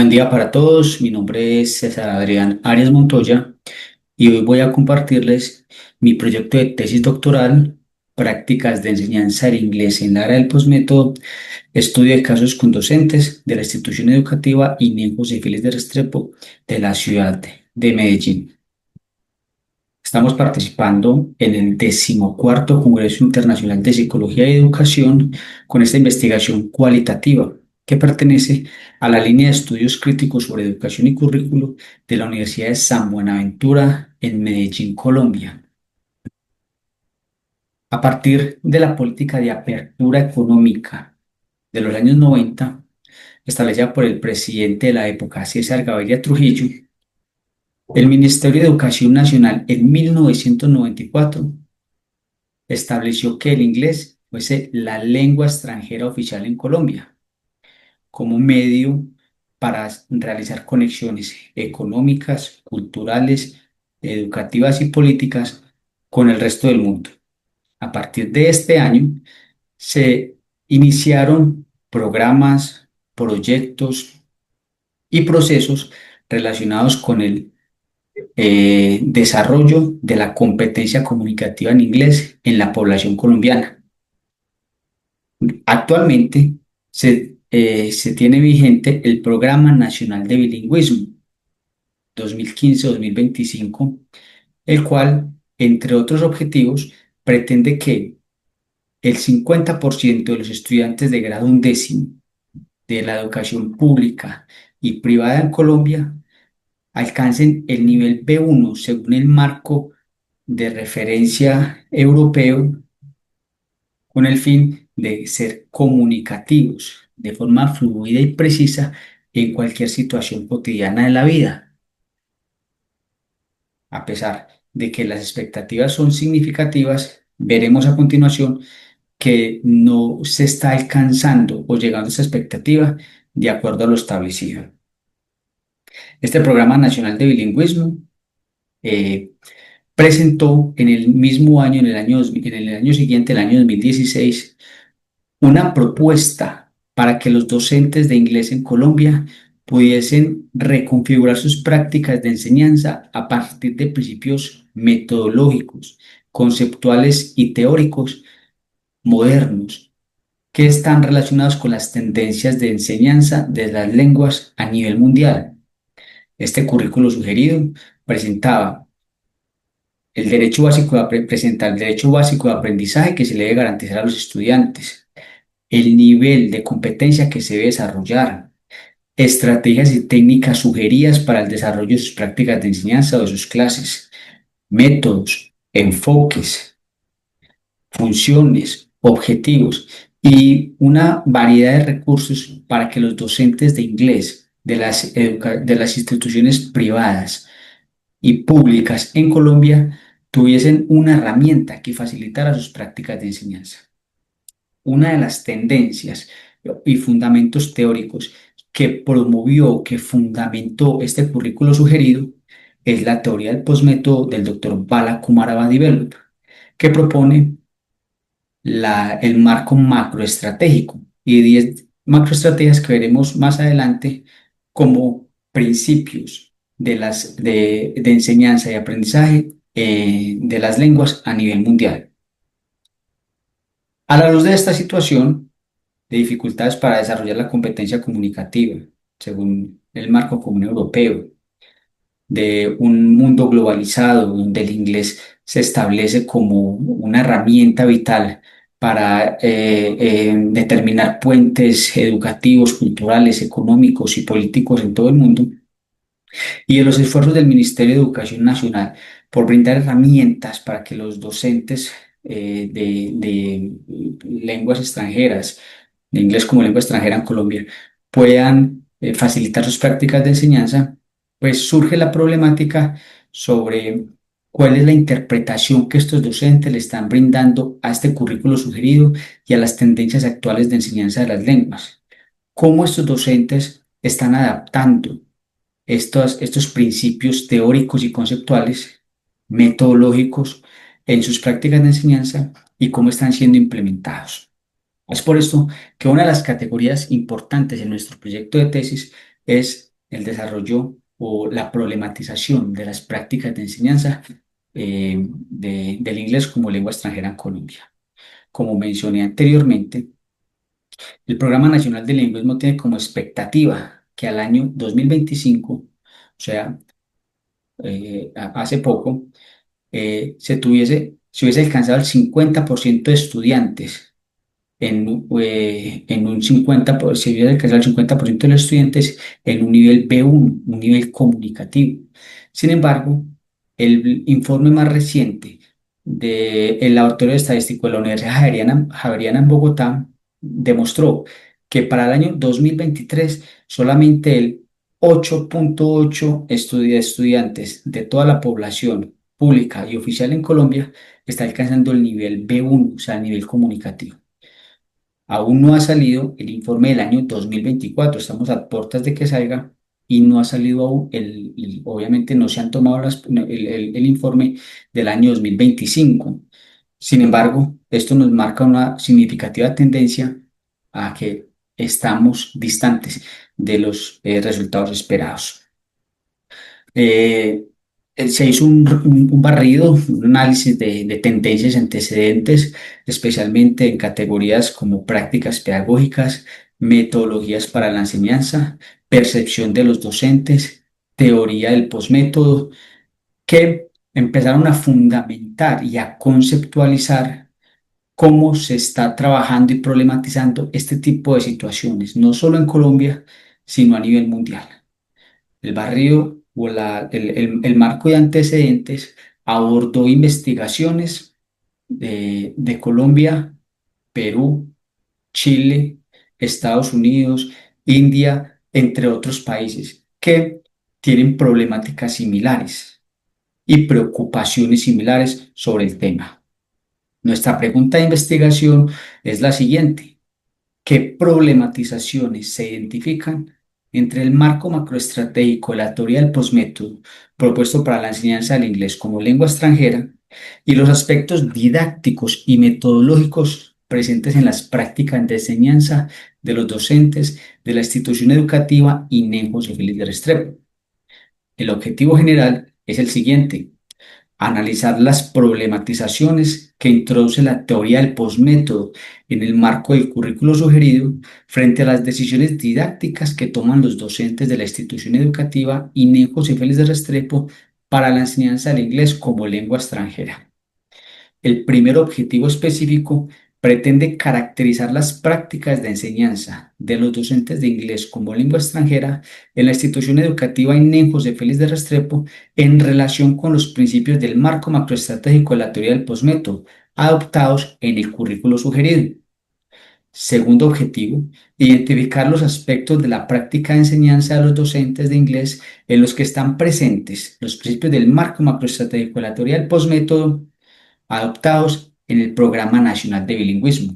Buen día para todos, mi nombre es César Adrián Arias Montoya y hoy voy a compartirles mi proyecto de tesis doctoral, prácticas de enseñanza del inglés en la área del posmétodo, estudio de casos con docentes de la institución educativa INEM José Félix de Restrepo de la ciudad de Medellín. Estamos participando en el 14º Congreso Internacional de Psicología y Educación con esta investigación cualitativa que pertenece a la línea de estudios críticos sobre educación y currículo de la Universidad de San Buenaventura en Medellín, Colombia. A partir de la política de apertura económica de los años 90, establecida por el presidente de la época, César Gaviria Trujillo, el Ministerio de Educación Nacional en 1994 estableció que el inglés fuese la lengua extranjera oficial en Colombia, como medio para realizar conexiones económicas, culturales, educativas y políticas con el resto del mundo. A partir de este año se iniciaron programas, proyectos y procesos relacionados con el desarrollo de la competencia comunicativa en inglés en la población colombiana. Actualmente se tiene vigente el Programa Nacional de Bilingüismo 2015-2025, el cual, entre otros objetivos, pretende que el 50% de los estudiantes de grado undécimo de la educación pública y privada en Colombia alcancen el nivel B1 según el marco de referencia europeo, con el fin de ser comunicativos de forma fluida y precisa en cualquier situación cotidiana de la vida. A pesar de que las expectativas son significativas, veremos a continuación que no se está alcanzando o llegando a esa expectativa de acuerdo a lo establecido. Este Programa Nacional de Bilingüismo eh, presentó en el mismo año, en el año siguiente, el año 2016, una propuesta para que los docentes de inglés en Colombia pudiesen reconfigurar sus prácticas de enseñanza a partir de principios metodológicos, conceptuales y teóricos modernos que están relacionados con las tendencias de enseñanza de las lenguas a nivel mundial. Este currículo sugerido presentaba presenta el derecho básico de aprendizaje que se le debe garantizar a los estudiantes, el nivel de competencia que se debe desarrollar, estrategias y técnicas sugeridas para el desarrollo de sus prácticas de enseñanza o de sus clases, métodos, enfoques, funciones, objetivos y una variedad de recursos para que los docentes de inglés de las instituciones privadas y públicas en Colombia tuviesen una herramienta que facilitara sus prácticas de enseñanza. Una de las tendencias y fundamentos teóricos que promovió, que fundamentó este currículo sugerido es la teoría del posmétodo del doctor Bala Kumar Abadivelov, que propone el marco macroestratégico y 10 macroestrategias que veremos más adelante como principios de enseñanza y aprendizaje de las lenguas a nivel mundial. A la luz de esta situación de dificultades para desarrollar la competencia comunicativa, según el marco común europeo, de un mundo globalizado donde el inglés se establece como una herramienta vital para determinar puentes educativos, culturales, económicos y políticos en todo el mundo, y de los esfuerzos del Ministerio de Educación Nacional por brindar herramientas para que los docentes de lenguas extranjeras, de inglés como lengua extranjera en Colombia, puedan facilitar sus prácticas de enseñanza, pues surge la problemática sobre cuál es la interpretación que estos docentes le están brindando a este currículo sugerido y a las tendencias actuales de enseñanza de las lenguas. Cómo estos docentes están adaptando estos principios teóricos y conceptuales, metodológicos en sus prácticas de enseñanza y cómo están siendo implementados. Es por esto que una de las categorías importantes en nuestro proyecto de tesis es el desarrollo o la problematización de las prácticas de enseñanza del inglés como lengua extranjera en Colombia. Como mencioné anteriormente, el Programa Nacional de Lingüismo tiene como expectativa que al año 2025, o sea, hace poco, se hubiese alcanzado el 50% de estudiantes en un 50%, se hubiese alcanzado el 50% de los estudiantes en un nivel B1, un nivel comunicativo. Sin embargo, el informe más reciente del Laboratorio Estadístico de la Universidad Javeriana en Bogotá demostró que para el año 2023 solamente el 8.8 estudiantes de toda la población pública y oficial en Colombia está alcanzando el nivel B1, o sea, el nivel comunicativo. Aún no ha salido el informe del año 2024, estamos a puertas de que salga y no ha salido aún, obviamente no se han tomado no, el informe del año 2025. Sin embargo, esto nos marca una significativa tendencia a que estamos distantes de los resultados esperados. Eh, Se hizo un barrido, un análisis de tendencias y antecedentes, especialmente en categorías como prácticas pedagógicas, metodologías para la enseñanza, percepción de los docentes, teoría del posmétodo, que empezaron a fundamentar y a conceptualizar cómo se está trabajando y problematizando este tipo de situaciones, no solo en Colombia, sino a nivel mundial. El barrio o el marco de antecedentes abordó investigaciones de Colombia, Perú, Chile, Estados Unidos, India, entre otros países que tienen problemáticas similares y preocupaciones similares sobre el tema. Nuestra pregunta de investigación es la siguiente: ¿qué problematizaciones se identifican entre el marco macroestratégico de la teoría del posmétodo propuesto para la enseñanza del inglés como lengua extranjera y los aspectos didácticos y metodológicos presentes en las prácticas de enseñanza de los docentes de la institución educativa INEM José Félix de Restrepo? El objetivo general es el siguiente: analizar las problematizaciones que introduce la teoría del posmétodo en el marco del currículo sugerido frente a las decisiones didácticas que toman los docentes de la institución educativa INEM José Félix de Restrepo para la enseñanza del inglés como lengua extranjera. El primer objetivo específico pretende caracterizar las prácticas de enseñanza de los docentes de inglés como lengua extranjera en la institución educativa INEM José Félix de Restrepo en relación con los principios del marco macroestratégico de la teoría del posmétodo adoptados en el currículo sugerido. Segundo objetivo, identificar los aspectos de la práctica de enseñanza de los docentes de inglés en los que están presentes los principios del marco macroestratégico de la teoría del posmétodo adoptados en el Programa Nacional de Bilingüismo.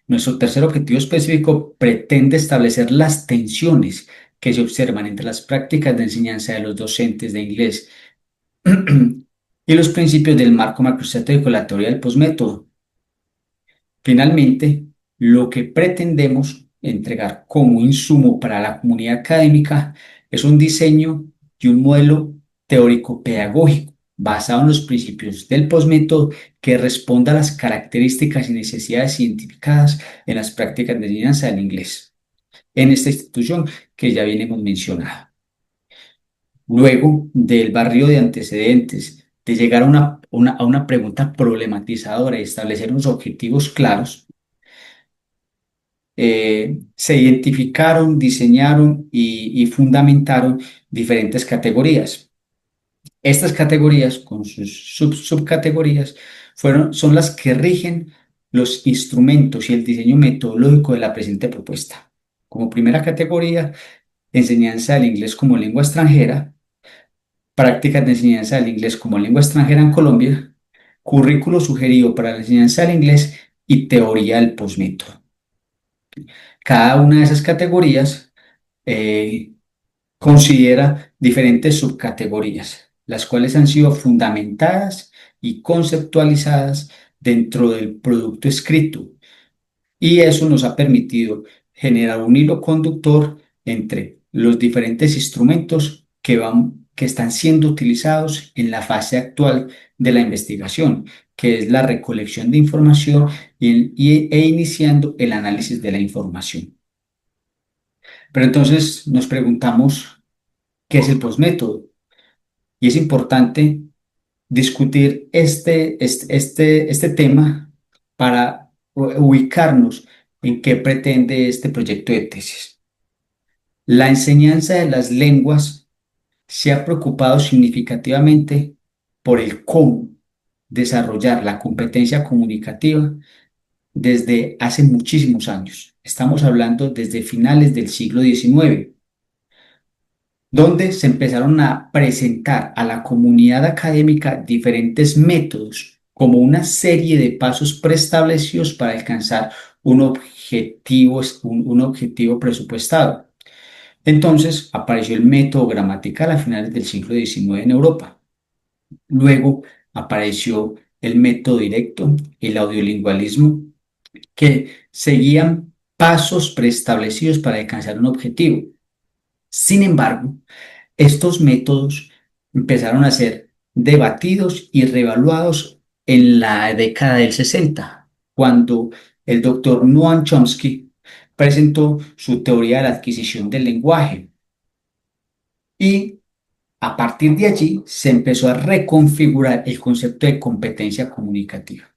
Nuestro tercer objetivo específico pretende establecer las tensiones que se observan entre las prácticas de enseñanza de los docentes de inglés y los principios del marco macroestratégico de la teoría del posmétodo. Finalmente, lo que pretendemos entregar como insumo para la comunidad académica es un diseño y un modelo teórico-pedagógico basado en los principios del posmétodo que responda a las características y necesidades identificadas en las prácticas de enseñanza del inglés en esta institución que ya vienes mencionado. Luego del barrio de antecedentes, de llegar a a una pregunta problematizadora y establecer unos objetivos claros, se identificaron, diseñaron y fundamentaron diferentes categorías. Estas categorías, con sus subcategorías, son las que rigen los instrumentos y el diseño metodológico de la presente propuesta. Como primera categoría, enseñanza del inglés como lengua extranjera, prácticas de enseñanza del inglés como lengua extranjera en Colombia, currículo sugerido para la enseñanza del inglés y teoría del posmétodo. Cada una de esas categorías eh, considera diferentes subcategorías, las cuales han sido fundamentadas y conceptualizadas dentro del producto escrito. Y eso nos ha permitido generar un hilo conductor entre los diferentes instrumentos que están siendo utilizados en la fase actual de la investigación, que es la recolección de información e iniciando el análisis de la información. Pero entonces nos preguntamos, ¿qué es el postmétodo? Y es importante discutir este tema para ubicarnos en qué pretende este proyecto de tesis. La enseñanza de las lenguas se ha preocupado significativamente por el cómo desarrollar la competencia comunicativa desde hace muchísimos años. Estamos hablando desde finales del siglo XIX, donde se empezaron a presentar a la comunidad académica diferentes métodos como una serie de pasos preestablecidos para alcanzar un objetivo presupuestado. Entonces apareció el método gramatical a finales del siglo XIX en Europa. Luego apareció el método directo, el audiolingualismo, que seguían pasos preestablecidos para alcanzar un objetivo. Sin embargo, estos métodos empezaron a ser debatidos y reevaluados en la década del 60, cuando el doctor Noam Chomsky presentó su teoría de la adquisición del lenguaje. Y a partir de allí se empezó a reconfigurar el concepto de competencia comunicativa.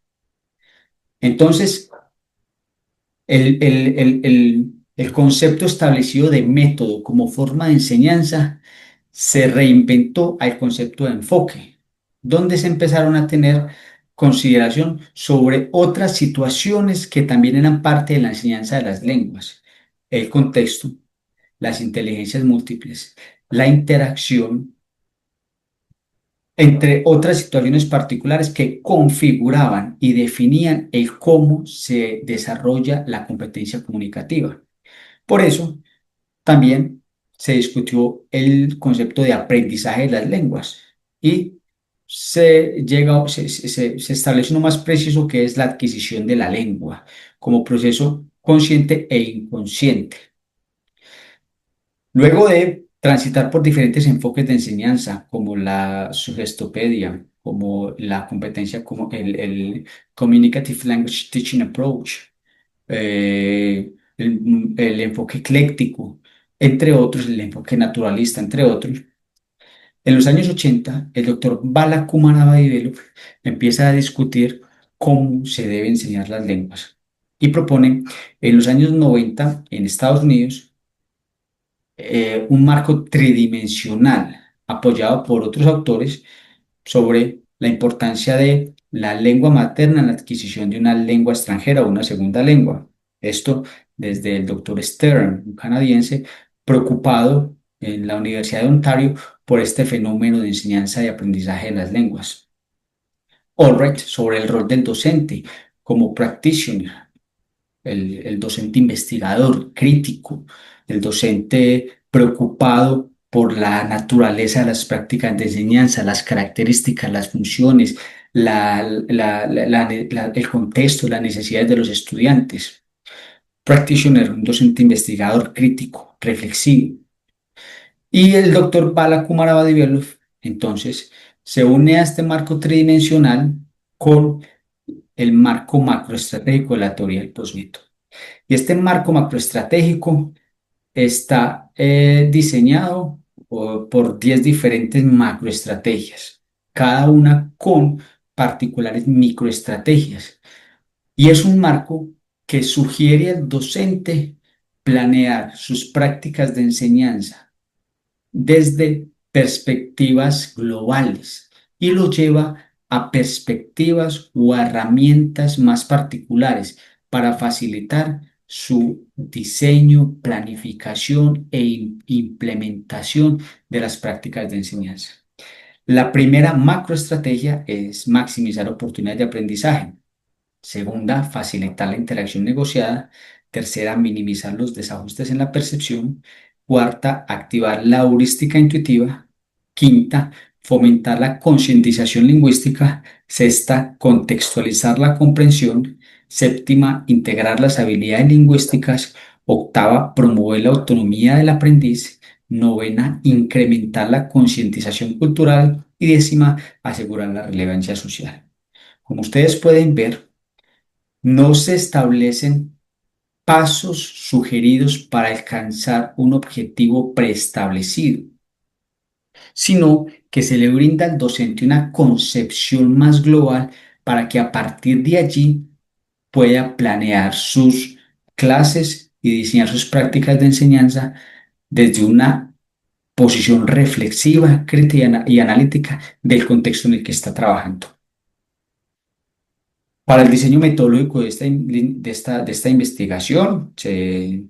Entonces, el concepto establecido de método como forma de enseñanza se reinventó al concepto de enfoque, donde se empezaron a tener consideración sobre otras situaciones que también eran parte de la enseñanza de las lenguas: el contexto, las inteligencias múltiples, la interacción, entre otras situaciones particulares que configuraban y definían el cómo se desarrolla la competencia comunicativa. Por eso, también se discutió el concepto de aprendizaje de las lenguas y se establece uno más preciso, que es la adquisición de la lengua como proceso consciente e inconsciente. Luego de transitar por diferentes enfoques de enseñanza, como la sugestopedia, como la competencia, como el Communicative Language Teaching Approach, el enfoque ecléctico, entre otros, el enfoque naturalista, entre otros. En los años 80, el doctor Bala Kumarabadivelov empieza a discutir cómo se debe enseñar las lenguas y propone en los años 90 en Estados Unidos un marco tridimensional apoyado por otros autores sobre la importancia de la lengua materna en la adquisición de una lengua extranjera o una segunda lengua. Esto desde el doctor Stern, un canadiense preocupado en la Universidad de Ontario por este fenómeno de enseñanza y aprendizaje de las lenguas. Albright sobre el rol del docente como practitioner, el docente investigador, crítico, el docente preocupado por la naturaleza de las prácticas de enseñanza, las características, las funciones, el contexto, las necesidades de los estudiantes. Practitioner, un docente investigador, crítico, reflexivo. Y el doctor Bala Kumarabadivelov, entonces, se une a este marco tridimensional con el marco macroestratégico de la teoría del postmétodo. Y este marco macroestratégico está diseñado por 10 diferentes macroestrategias, cada una con particulares microestrategias. Y es un marco que sugiere al docente planear sus prácticas de enseñanza desde perspectivas globales y lo lleva a perspectivas o a herramientas más particulares para facilitar su diseño, planificación e implementación de las prácticas de enseñanza. La primera macroestrategia es maximizar oportunidades de aprendizaje. Segunda, facilitar la interacción negociada. Tercera, minimizar los desajustes en la percepción. Cuarta, activar la heurística intuitiva. Quinta, fomentar la concientización lingüística. Sexta, contextualizar la comprensión. Séptima, integrar las habilidades lingüísticas. Octava, promover la autonomía del aprendiz. Novena, incrementar la concientización cultural. Y décima, asegurar la relevancia social. Como ustedes pueden ver, no se establecen pasos sugeridos para alcanzar un objetivo preestablecido, sino que se le brinda al docente una concepción más global para que a partir de allí pueda planear sus clases y diseñar sus prácticas de enseñanza desde una posición reflexiva, crítica y analítica del contexto en el que está trabajando. Para el diseño metodológico de esta investigación, desde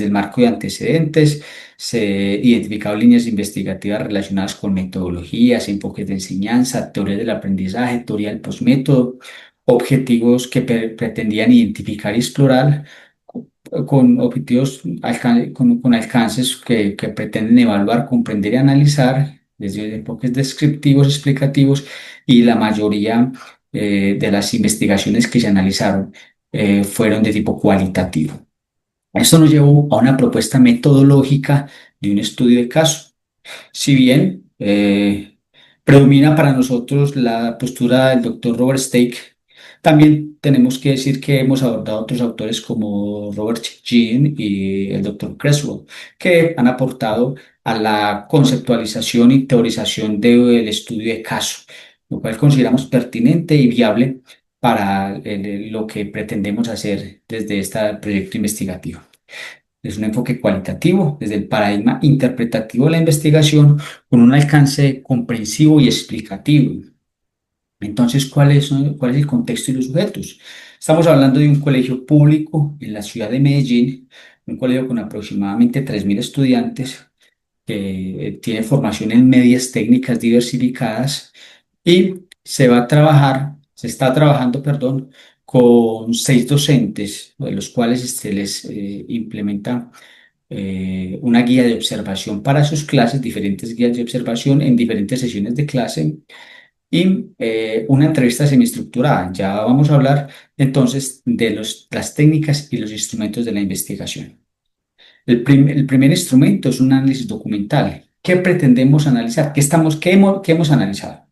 el marco de antecedentes, se identificaron líneas investigativas relacionadas con metodologías, enfoques de enseñanza, teoría del aprendizaje, teoría del postmétodo, objetivos que pretendían identificar y explorar con objetivos, con alcances que pretenden evaluar, comprender y analizar desde enfoques descriptivos, explicativos, y la mayoría de las investigaciones que se analizaron fueron de tipo cualitativo. Esto nos llevó a una propuesta metodológica de un estudio de caso. Si bien predomina para nosotros la postura del doctor Robert Stake, también tenemos que decir que hemos abordado otros autores como Robert Jean y el doctor Creswell, que han aportado a la conceptualización y teorización del estudio de caso, lo cual consideramos pertinente y viable para lo que pretendemos hacer desde este proyecto investigativo. Es un enfoque cualitativo desde el paradigma interpretativo de la investigación con un alcance comprensivo y explicativo. Entonces, ¿cuál es el contexto y los sujetos? Estamos hablando de un colegio público en la ciudad de Medellín, un colegio con aproximadamente 3.000 estudiantes que tiene formación en medias técnicas diversificadas y se está trabajando, perdón, con 6 docentes, de los cuales se les implementa una guía de observación para sus clases, diferentes guías de observación en diferentes sesiones de clase y una entrevista semiestructurada. Ya vamos a hablar entonces de las técnicas y los instrumentos de la investigación. El primer instrumento es un análisis documental. ¿Qué pretendemos analizar? ¿Qué hemos analizado?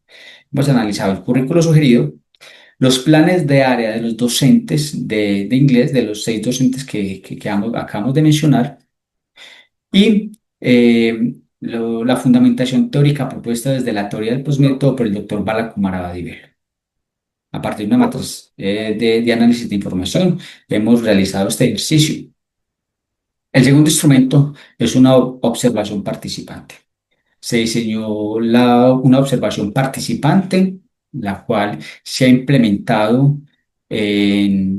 Hemos analizado el currículo sugerido, los planes de área de los docentes de inglés, de los 6 docentes que acabamos de mencionar, y la fundamentación teórica propuesta desde la teoría del postmétodo por el doctor Balakumar Abadibel. A partir de una matriz de análisis de información, hemos realizado este ejercicio. El segundo instrumento es una observación participante. Se diseñó una observación participante, la cual se ha implementado en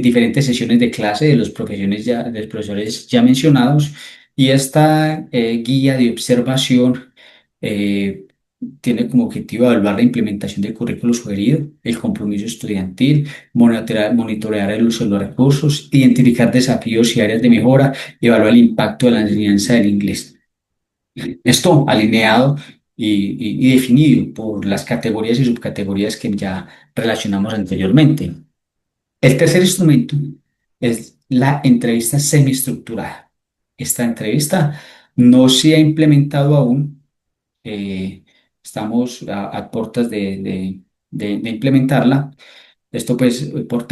diferentes sesiones de clase de los profesores ya mencionados, y esta guía de observación eh, tiene como objetivo evaluar la implementación del currículo sugerido, el compromiso estudiantil, monitorear el uso de los recursos, identificar desafíos y áreas de mejora, y evaluar el impacto de la enseñanza del inglés. Esto alineado y definido por las categorías y subcategorías que ya relacionamos anteriormente. El tercer instrumento es la entrevista semiestructurada. Esta entrevista no se ha implementado aún. Estamos a puertas de implementarla. Esto pues por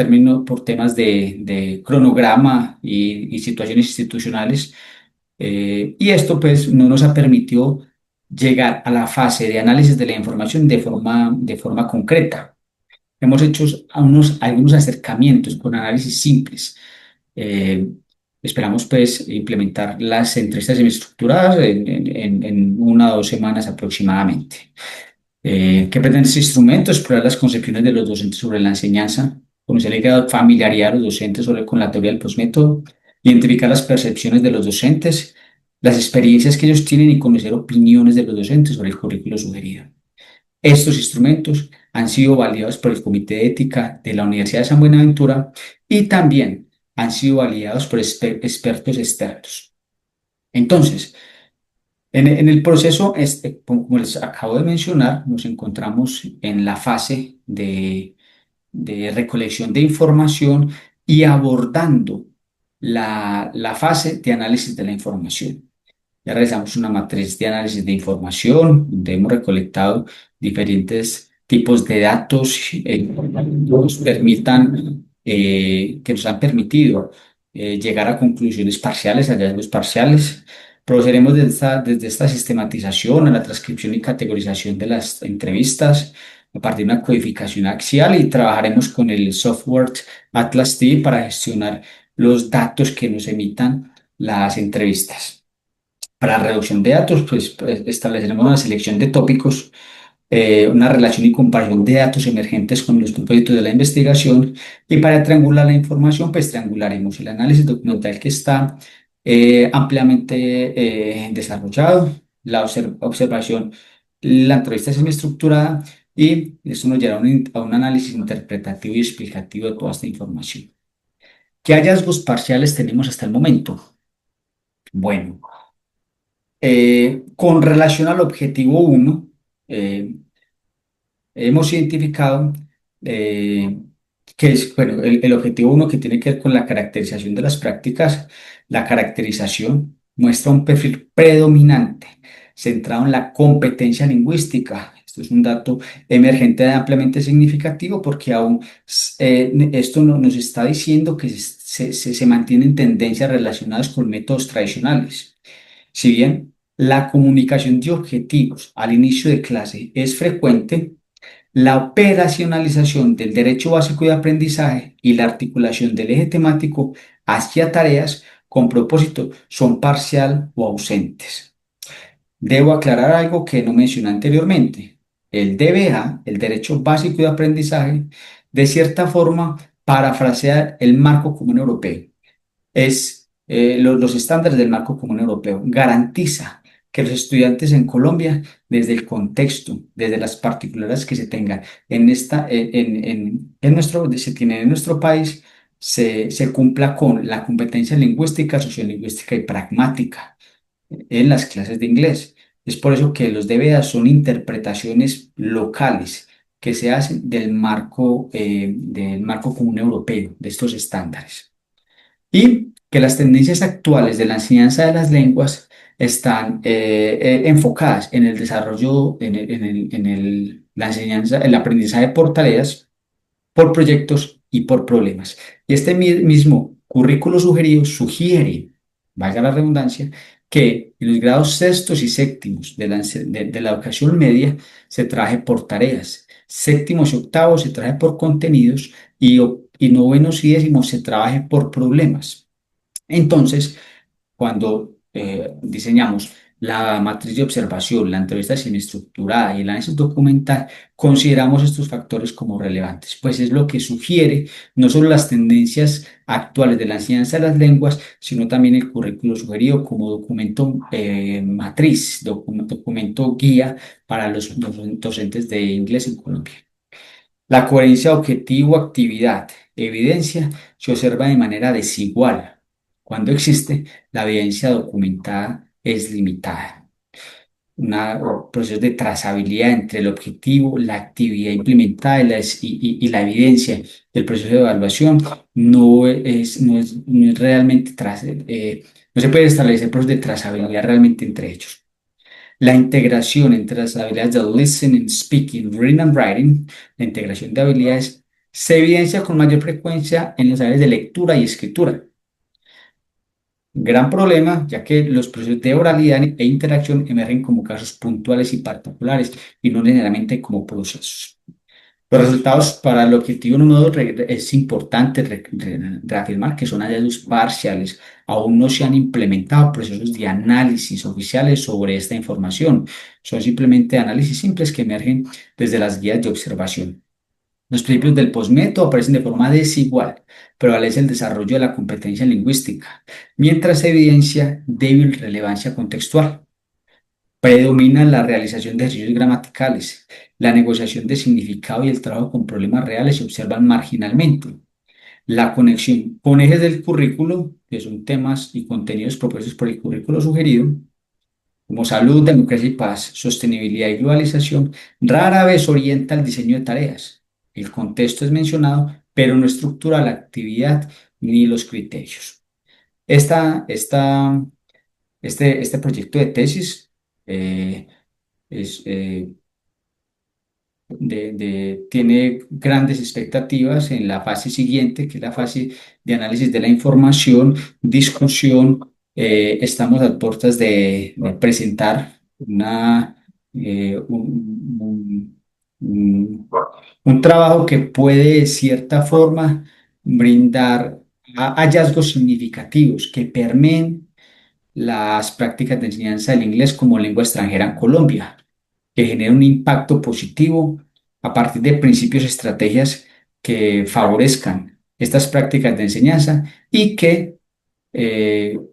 temas de cronograma y situaciones institucionales, y esto pues no nos ha permitido llegar a la fase de análisis de la información de forma concreta. Hemos hecho algunos acercamientos con análisis simples. Eh, Esperamos pues implementar las entrevistas semiestructuradas en 1 o 2 semanas aproximadamente. ¿Qué pretende este instrumento? Explorar las concepciones de los docentes sobre la enseñanza, conocer el grado de familiaridad de los docentes con la teoría del postmétodo, identificar las percepciones de los docentes, las experiencias que ellos tienen y conocer opiniones de los docentes sobre el currículo sugerido. Estos instrumentos han sido validados por el Comité de Ética de la Universidad de San Buenaventura y también han sido validados por expertos externos. Entonces, en el proceso, como les acabo de mencionar, nos encontramos en la fase de recolección de información y abordando la fase de análisis de la información. Ya realizamos una matriz de análisis de información, donde hemos recolectado diferentes tipos de datos que nos han permitido llegar a conclusiones parciales, hallazgos parciales. Procederemos desde esta sistematización a la transcripción y categorización de las entrevistas a partir de una codificación axial y trabajaremos con el software Atlas T para gestionar los datos que nos emitan las entrevistas. Para reducción de datos, pues estableceremos una selección de tópicos, una relación y comparación de datos emergentes con los propósitos de la investigación. Y para triangular la información, pues triangularemos el análisis documental que está ampliamente desarrollado, la observación, la entrevista semiestructurada, y esto nos llevará a un análisis interpretativo y explicativo de toda esta información. ¿Qué hallazgos parciales tenemos hasta el momento? Bueno. Con relación al objetivo uno, eh, hemos identificado eh, que es, bueno, el objetivo uno que tiene que ver con la caracterización de las prácticas. La caracterización muestra un perfil predominante centrado en la competencia lingüística. Esto es un dato emergente ampliamente significativo porque aún esto nos está diciendo que se mantienen tendencias relacionadas con métodos tradicionales. Si bien la comunicación de objetivos al inicio de clase es frecuente, la operacionalización del derecho básico de aprendizaje y la articulación del eje temático hacia tareas con propósito son parcial o ausentes. Debo aclarar algo que no mencioné anteriormente. El DBA, el derecho básico de aprendizaje, de cierta forma parafrasea el marco común europeo, los estándares del marco común europeo. Garantiza que los estudiantes en Colombia, desde el contexto, desde las particularidades que se tengan se tienen en nuestro país, se cumpla con la competencia lingüística, sociolingüística y pragmática en las clases de inglés. Es por eso que los DBA son interpretaciones locales que se hacen del marco común europeo, de estos estándares, y que las tendencias actuales de la enseñanza de las lenguas están enfocadas en el desarrollo, la enseñanza, el aprendizaje por tareas, por proyectos y por problemas. Y este mismo currículo sugerido sugiere, valga la redundancia, que en los grados sextos y séptimos de la educación media se trabaje por tareas, séptimos y octavos se trabaje por contenidos, y novenos y décimos se trabaje por problemas. Entonces, cuando diseñamos la matriz de observación, la entrevista semiestructurada y el análisis documental, consideramos estos factores como relevantes, pues es lo que sugiere no solo las tendencias actuales de la enseñanza de las lenguas, sino también el currículo sugerido como documento matriz, documento guía para los docentes de inglés en Colombia. La coherencia objetivo-actividad, evidencia, se observa de manera desigual. Cuando existe, la evidencia documentada es limitada. Un proceso de trazabilidad entre el objetivo, la actividad implementada y la evidencia del proceso de evaluación no es realmente no se puede establecer procesos de trazabilidad realmente entre ellos. La integración entre las habilidades de listening, speaking, reading and writing, la integración de habilidades, se evidencia con mayor frecuencia en las áreas de lectura y escritura. Gran problema, ya que los procesos de oralidad e interacción emergen como casos puntuales y particulares y no necesariamente como procesos. Los resultados para el objetivo número 2 es importante reafirmar que son hallazgos parciales. Aún no se han implementado procesos de análisis oficiales sobre esta información. Son simplemente análisis simples que emergen desde las guías de observación. Los principios del postmétodo aparecen de forma desigual, prevalece el desarrollo de la competencia lingüística, mientras se evidencia débil relevancia contextual. Predomina la realización de ejercicios gramaticales, la negociación de significado y el trabajo con problemas reales se observan marginalmente. La conexión con ejes del currículo, que son temas y contenidos propuestos por el currículo sugerido, como salud, democracia y paz, sostenibilidad y globalización, rara vez orienta el diseño de tareas. El contexto es mencionado, pero no estructura la actividad ni los criterios. Esta, esta, este proyecto de tesis eh, es, tiene grandes expectativas en la fase siguiente, que es la fase de análisis de la información, discusión. Estamos a puertas de presentar un- un trabajo que puede, de cierta forma, brindar hallazgos significativos que permeen las prácticas de enseñanza del inglés como lengua extranjera en Colombia, que genere un impacto positivo a partir de principios y estrategias que favorezcan estas prácticas de enseñanza y que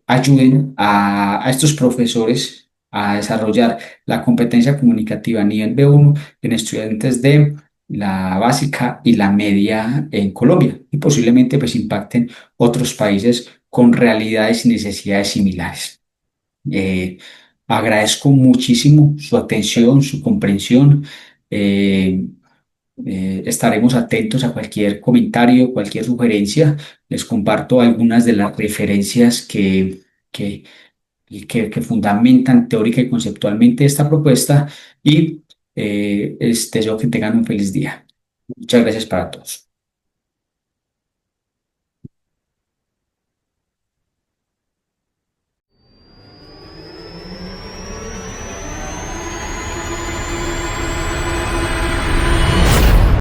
ayuden a estos profesores a desarrollar la competencia comunicativa a nivel B1 en estudiantes de la básica y la media en Colombia y posiblemente pues impacten otros países con realidades y necesidades similares. Eh, Agradezco muchísimo su atención, su comprensión. Eh, Estaremos atentos a cualquier comentario, cualquier sugerencia. Les comparto algunas de las referencias que, que fundamentan teórica y conceptualmente esta propuesta y deseo que tengan un feliz día. Muchas gracias para todos.